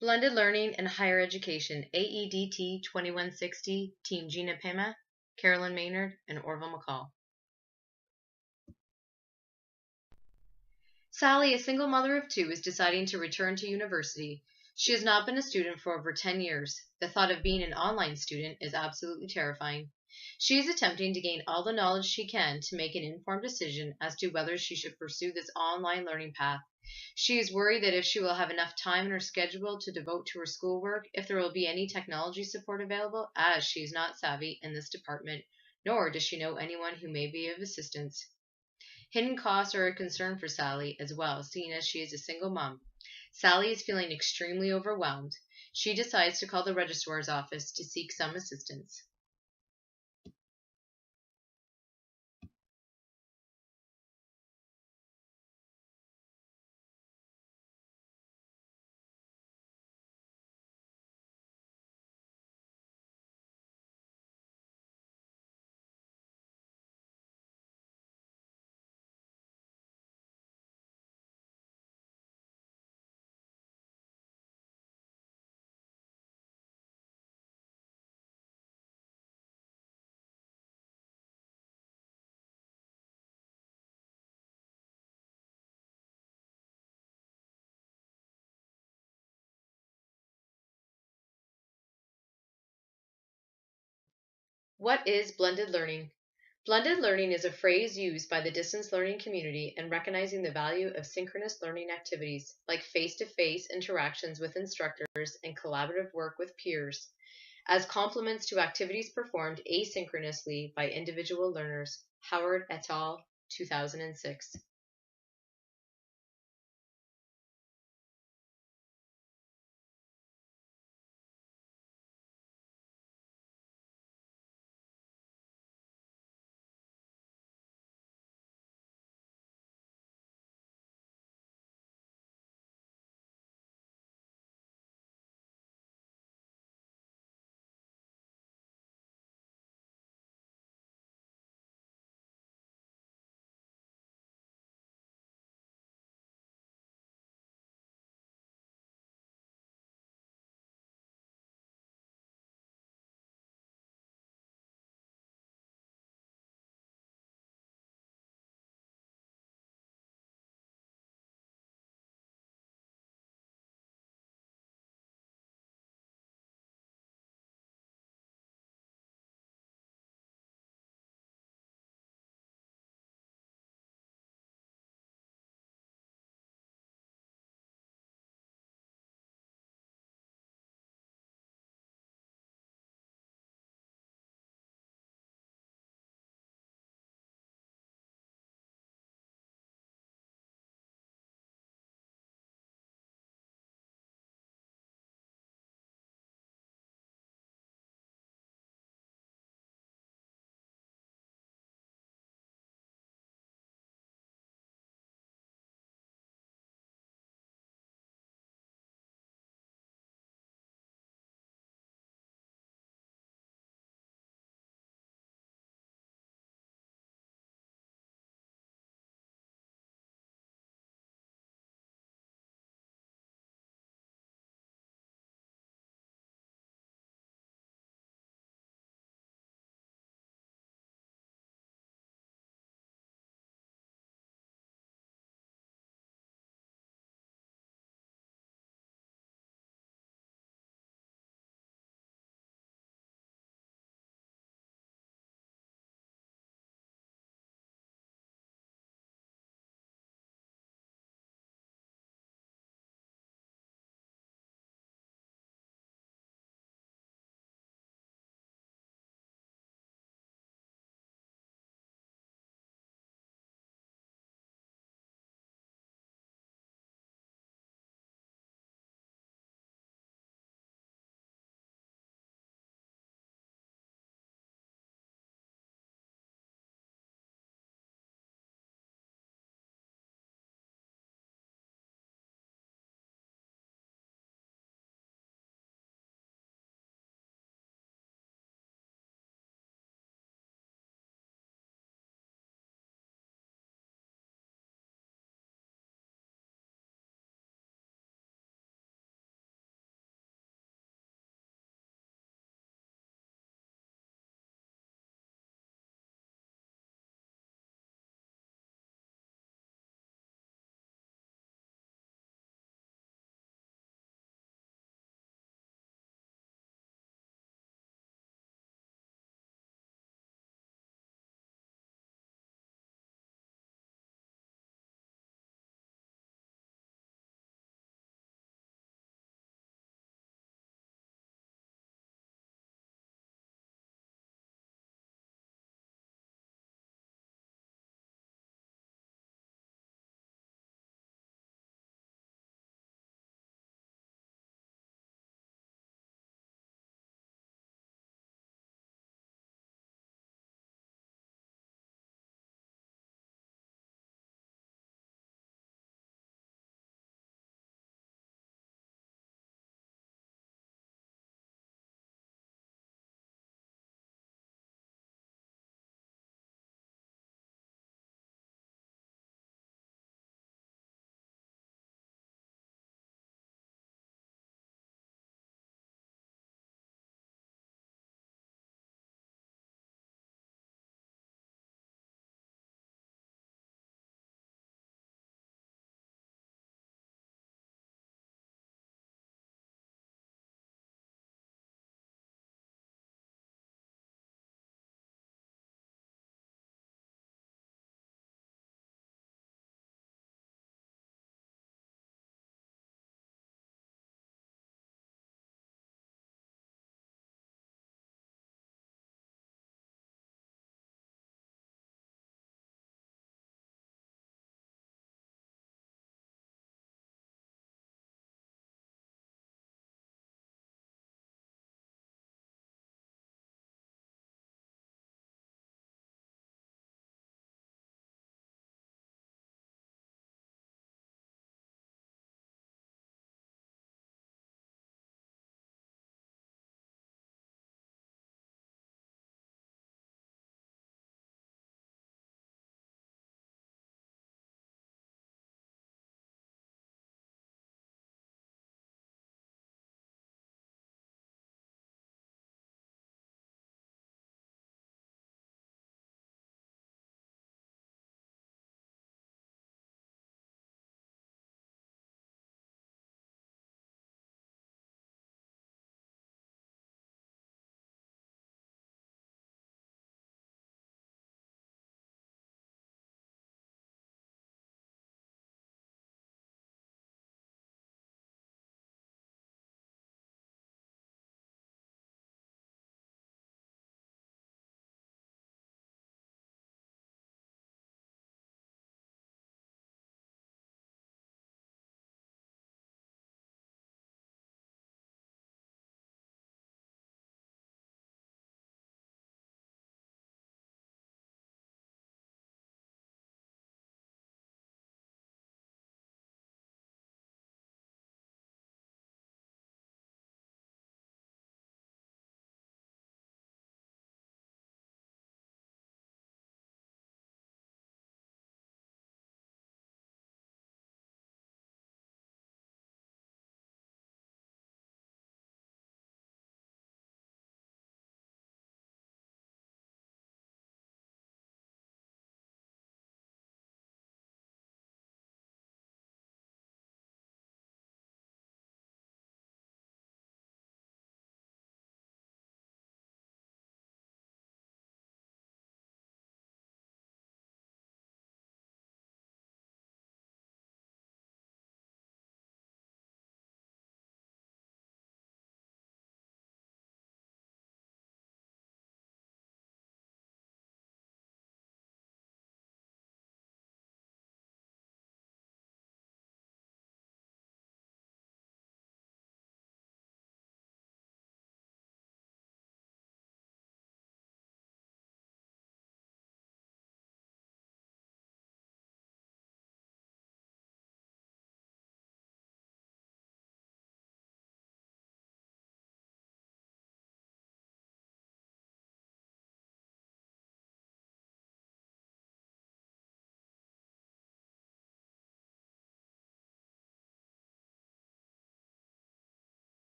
Blended Learning and Higher Education, AEDT 2160, Team Gina Pema, Carolyn Maynard, and Orville McCall. Sally, a single mother of two, is deciding to return to university. She has not been a student for over 10 years. The thought of being an online student is absolutely terrifying. She is attempting to gain all the knowledge she can to make an informed decision as to whether she should pursue this online learning path. She is worried that if she will have enough time in her schedule to devote to her schoolwork, if there will be any technology support available, as she is not savvy in this department, nor does she know anyone who may be of assistance. Hidden costs are a concern for Sally as well, seeing as she is a single mom. Sally is feeling extremely overwhelmed. She decides to call the registrar's office to seek some assistance. What is blended learning? Blended learning is a phrase used by the distance learning community in recognizing the value of synchronous learning activities like face to face interactions with instructors and collaborative work with peers as complements to activities performed asynchronously by individual learners. Howard et al., 2006.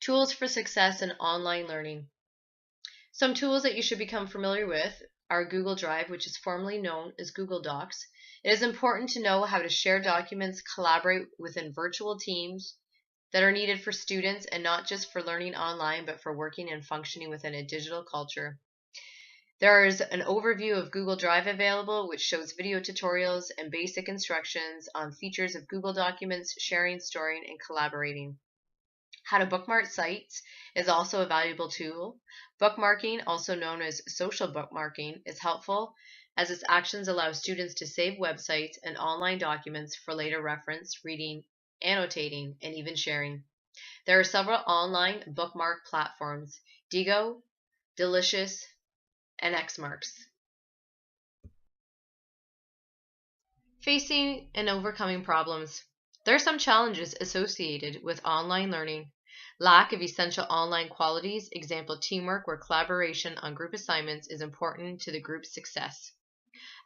Tools for success in online learning. Some tools that you should become familiar with are Google Drive, which is formerly known as Google Docs. It is important to know how to share documents, collaborate within virtual teams that are needed for students and not just for learning online, but for working and functioning within a digital culture. There is an overview of Google Drive available, which shows video tutorials and basic instructions on features of Google Documents, sharing, storing, and collaborating. How to bookmark sites is also a valuable tool. Bookmarking, also known as social bookmarking, is helpful as its actions allow students to save websites and online documents for later reference, reading, annotating, and even sharing. There are several online bookmark platforms: Diigo, Delicious, and Xmarks. Facing and overcoming problems. There are some challenges associated with online learning. Lack of essential online qualities, example teamwork or collaboration on group assignments, is important to the group's success.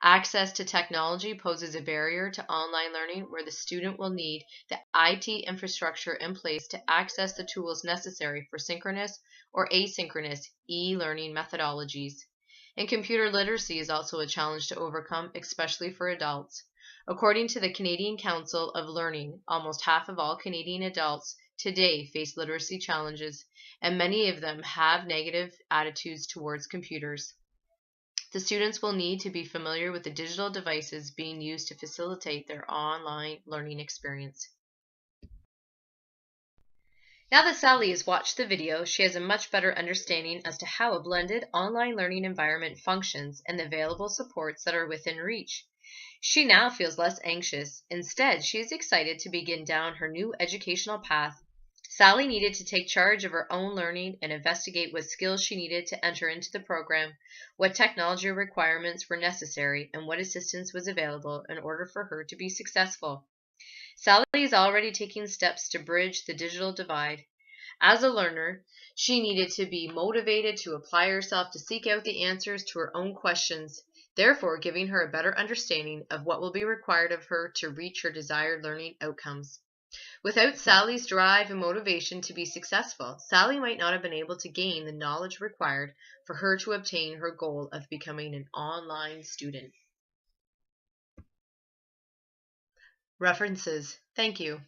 Access to technology poses a barrier to online learning where the student will need the IT infrastructure in place to access the tools necessary for synchronous or asynchronous e-learning methodologies. And computer literacy is also a challenge to overcome, especially for adults. According to the Canadian Council of Learning, almost half of all Canadian adults today face literacy challenges, and many of them have negative attitudes towards computers. The students will need to be familiar with the digital devices being used to facilitate their online learning experience. Now that Sally has watched the video, she has a much better understanding as to how a blended online learning environment functions and the available supports that are within reach. She now feels less anxious. Instead, she is excited to begin down her new educational path. Sally needed to take charge of her own learning and investigate what skills she needed to enter into the program, what technology requirements were necessary, and what assistance was available in order for her to be successful. Sally is already taking steps to bridge the digital divide. As a learner, she needed to be motivated to apply herself to seek out the answers to her own questions, therefore giving her a better understanding of what will be required of her to reach her desired learning outcomes. Without Sally's drive and motivation to be successful, Sally might not have been able to gain the knowledge required for her to obtain her goal of becoming an online student. References. Thank you.